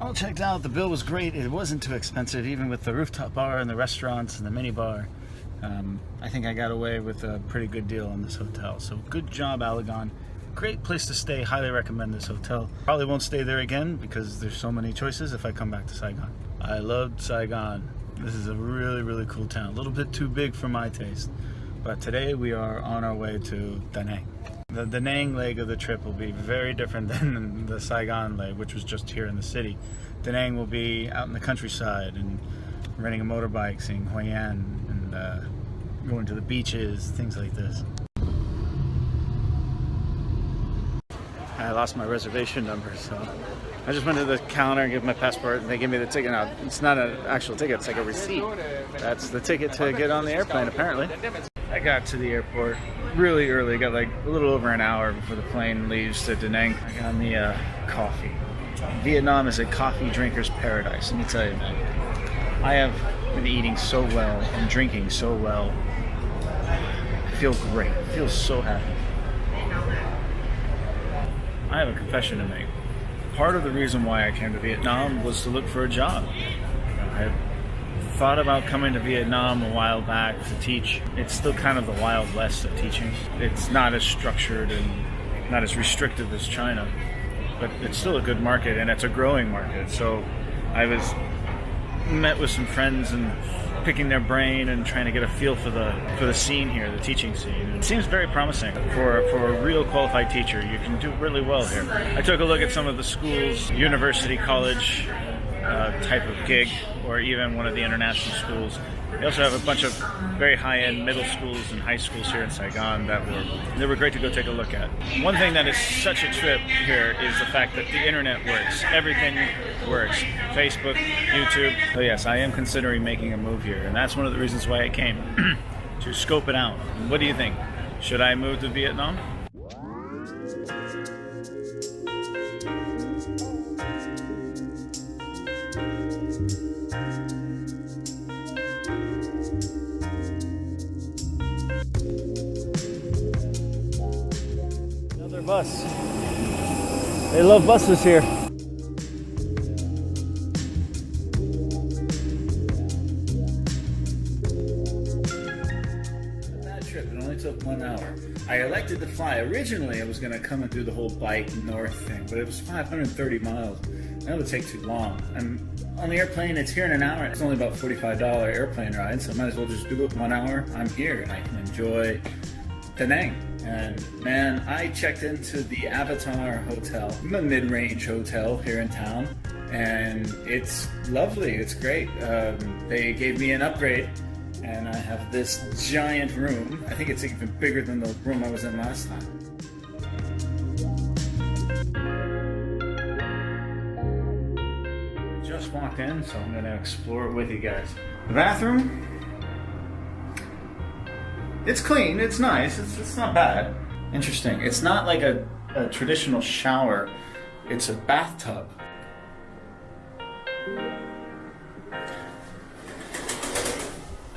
All checked out. The bill was great. It wasn't too expensive, even with the rooftop bar and the restaurants and the mini bar. I think I got away with a pretty good deal on this hotel. So good job, Alagon. Great place to stay. Highly recommend this hotel. Probably won't stay there again because there's so many choices if I come back to Saigon. I loved Saigon. This is a really, really cool town. A little bit too big for my taste. But today we are on our way to Da Nang. The Da Nang leg of the trip will be very different than the Saigon leg, which was just here in the city. Da Nang will be out in the countryside and renting a motorbike, seeing Hoi An, and going to the beaches, things like this. I lost my reservation number, so I just went to the counter and gave my passport, and they gave me the ticket. Now, it's not an actual ticket, it's like a receipt. That's the ticket to get on the airplane, apparently. I got to the airport really early, got like a little over an hour before the plane leaves to Da Nang. I got me a coffee. Vietnam is a coffee drinker's paradise, let me tell you, man. I have been eating so well and drinking so well. I feel great, I feel so happy. I have a confession to make. Part of the reason why I came to Vietnam was to look for a job. I thought about coming to Vietnam a while back to teach. It's still kind of the Wild West of teaching. It's not as structured and not as restrictive as China, but it's still a good market and it's a growing market. So I met with some friends and picking their brain and trying to get a feel for the scene here, the teaching scene. It seems very promising for a real qualified teacher. You can do really well here. I took a look at some of the schools, university, college type of gig, or even one of the international schools. They also have a bunch of very high-end middle schools and high schools here in Saigon that were great to go take a look at. One thing that is such a trip here is the fact that the internet works. Everything works. Facebook, YouTube. So yes, I am considering making a move here, and that's one of the reasons why I came, to scope it out. What do you think? Should I move to Vietnam? Bus. They love buses here. That trip, it only took 1 hour. I elected to fly. Originally, I was going to come and do the whole bike north thing, but it was 530 miles. That would take too long. And on the airplane, it's here in an hour. It's only about $45 airplane ride, so I might as well just do it 1 hour. I'm here and I can enjoy Da Nang. And man, I checked into the Avatar Hotel, a mid-range hotel here in town, and it's lovely, it's great. They gave me an upgrade, and I have this giant room. I think it's even bigger than the room I was in last time. Just walked in, so I'm gonna explore it with you guys. The bathroom? It's clean, it's nice, it's not bad. Interesting, it's not like a traditional shower, it's a bathtub.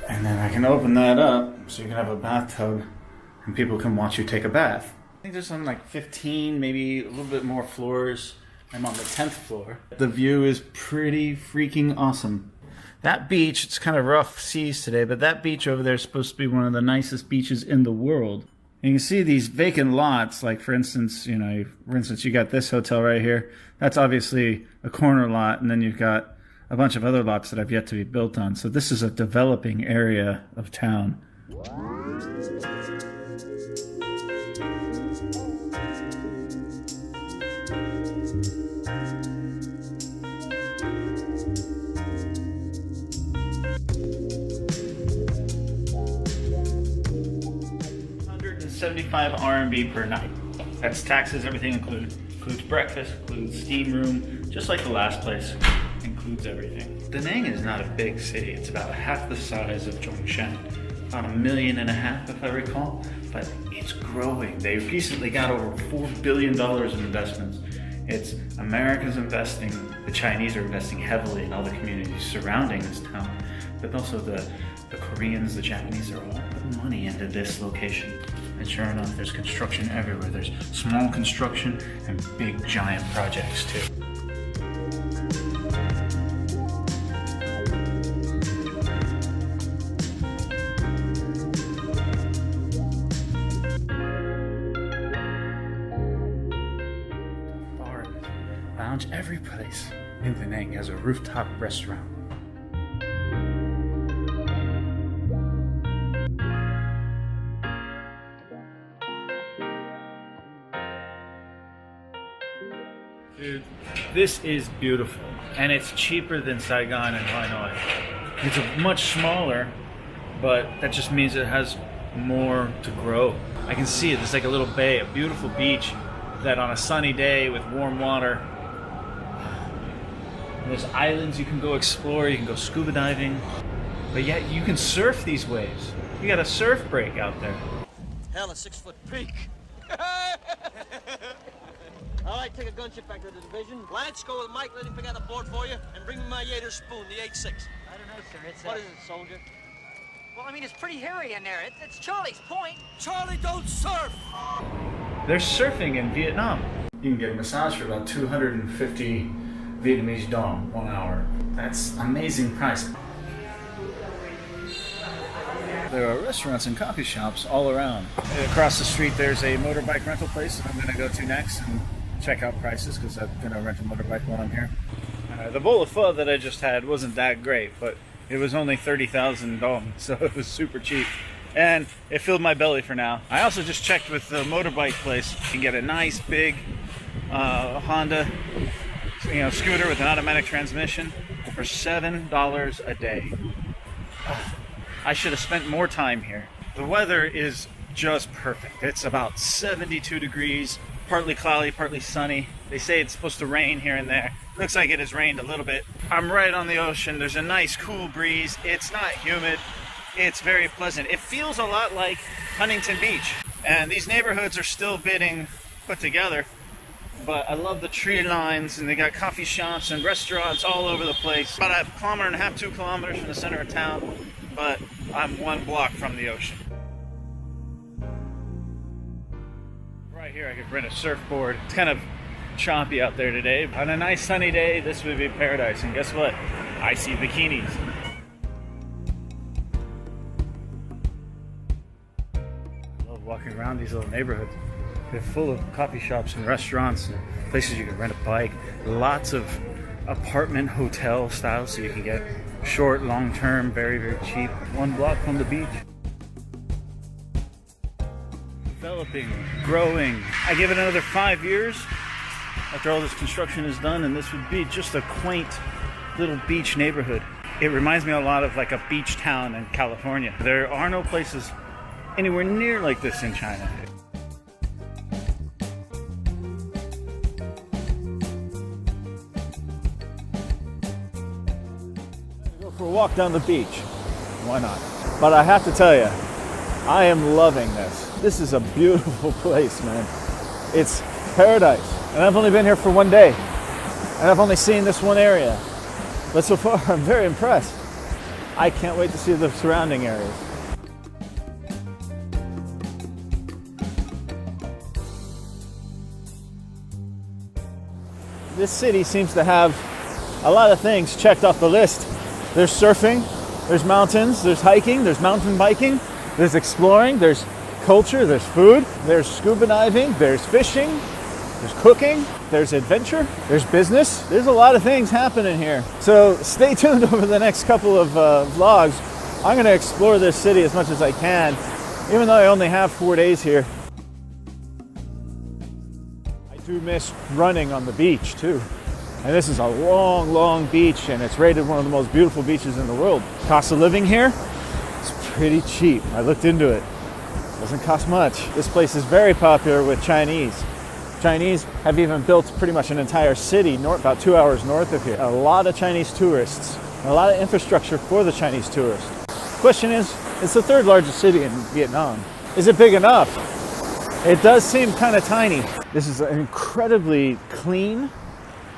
And then I can open that up so you can have a bathtub and people can watch you take a bath. I think there's on like 15, maybe a little bit more floors. I'm on the 10th floor. The view is pretty freaking awesome. That beach, it's kind of rough seas today, but that beach over there is supposed to be one of the nicest beaches in the world. And you can see these vacant lots, like for instance, you got this hotel right here. That's obviously a corner lot, and then you've got a bunch of other lots that have yet to be built on. So this is a developing area of town. 75 RMB per night. That's taxes, everything included. Includes breakfast, includes steam room, just like the last place, includes everything. Da Nang is not a big city. It's about half the size of Zhongshan. About 1.5 million if I recall, but it's growing. They recently got over $4 billion in investments. It's America's investing, the Chinese are investing heavily in all the communities surrounding this town, but also the Koreans, the Japanese are all putting money into this location. And sure enough, there's construction everywhere. There's small construction and big giant projects too. much every place in Da Nang has a rooftop restaurant. Dude, this is beautiful, and it's cheaper than Saigon and Hanoi. It's much smaller, but that just means it has more to grow. I can see it. It's like a little bay, a beautiful beach that on a sunny day with warm water, there's islands you can go explore, you can go scuba diving, but yet you can surf these waves. You got a surf break out there. Hell, a 6-foot peak. All right, take a gunship back to the division. Lance, go with Mike, let him pick out a board for you, and bring me my Yater spoon, the 8.6. I don't know, sir. It's What is it, soldier? Well, I mean, it's pretty hairy in there. It's Charlie's point. Charlie, don't surf! There's surfing in Vietnam. You can get a massage for about 250 Vietnamese dong, 1 hour. That's amazing price. There are restaurants and coffee shops all around. Across the street there's a motorbike rental place that I'm going to go to next and check out prices because I'm going to rent a motorbike while I'm here. The bowl of pho that I just had wasn't that great, but it was only 30,000 dong, so it was super cheap. And it filled my belly for now. I also just checked with the motorbike place. You can get a nice big Honda scooter with an automatic transmission for $7 a day. I should have spent more time here. The weather is just perfect. It's about 72 degrees, partly cloudy, partly sunny. They say it's supposed to rain here and there. Looks like it has rained a little bit. I'm right on the ocean. There's a nice cool breeze. It's not humid. It's very pleasant. It feels a lot like Huntington Beach. And these neighborhoods are still being put together. But I love the tree lines, and they got coffee shops and restaurants all over the place. About a kilometer and a half, 2 kilometers from the center of town. But I'm 1 block from the ocean. Right here I could rent a surfboard. It's kind of choppy out there today. On a nice sunny day, this would be paradise. And guess what? I see bikinis. I love walking around these little neighborhoods. They're full of coffee shops and restaurants and places you can rent a bike. Lots of apartment hotel style, so you can get short, long term, very, very cheap. 1 block from the beach. Developing, growing. I give it another 5 years after all this construction is done, and this would be just a quaint little beach neighborhood. It reminds me a lot of like a beach town in California. There are no places anywhere near like this in China. For a walk down the beach. Why not? But I have to tell you, I am loving this. This is a beautiful place, man. It's paradise. And I've only been here for 1 day. And I've only seen this one area. But so far, I'm very impressed. I can't wait to see the surrounding areas. This city seems to have a lot of things checked off the list. There's surfing, there's mountains, there's hiking, there's mountain biking, there's exploring, there's culture, there's food, there's scuba diving, there's fishing, there's cooking, there's adventure, there's business. There's a lot of things happening here. So stay tuned over the next couple of vlogs. I'm going to explore this city as much as I can, even though I only have 4 days here. I do miss running on the beach too. And this is a long, long beach, and it's rated one of the most beautiful beaches in the world. Cost of living here is pretty cheap. I looked into it. It doesn't cost much. This place is very popular with Chinese. Chinese have even built pretty much an entire city about 2 hours north of here. A lot of Chinese tourists, a lot of infrastructure for the Chinese tourists. Question is, it's the 3rd largest city in Vietnam. Is it big enough? It does seem kind of tiny. This is incredibly clean.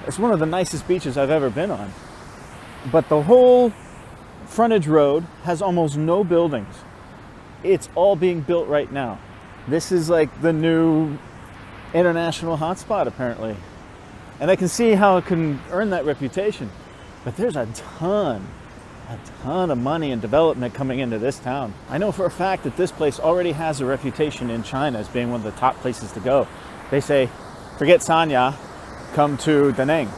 It's one of the nicest beaches I've ever been on. But the whole frontage road has almost no buildings. It's all being built right now. This is like the new international hotspot, apparently. And I can see how it can earn that reputation. But there's a ton of money and development coming into this town. I know for a fact that this place already has a reputation in China as being one of the top places to go. They say, forget Sanya, come to Da Nang.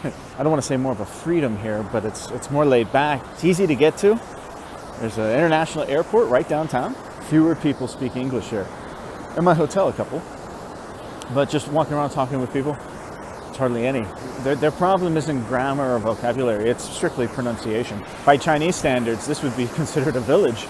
I don't want to say more of a freedom here, but it's more laid back. It's easy to get to. There's an international airport right downtown. Fewer people speak English here. In my hotel, a couple. But just walking around talking with people, it's hardly any. Their problem isn't grammar or vocabulary, it's strictly pronunciation. By Chinese standards, this would be considered a village.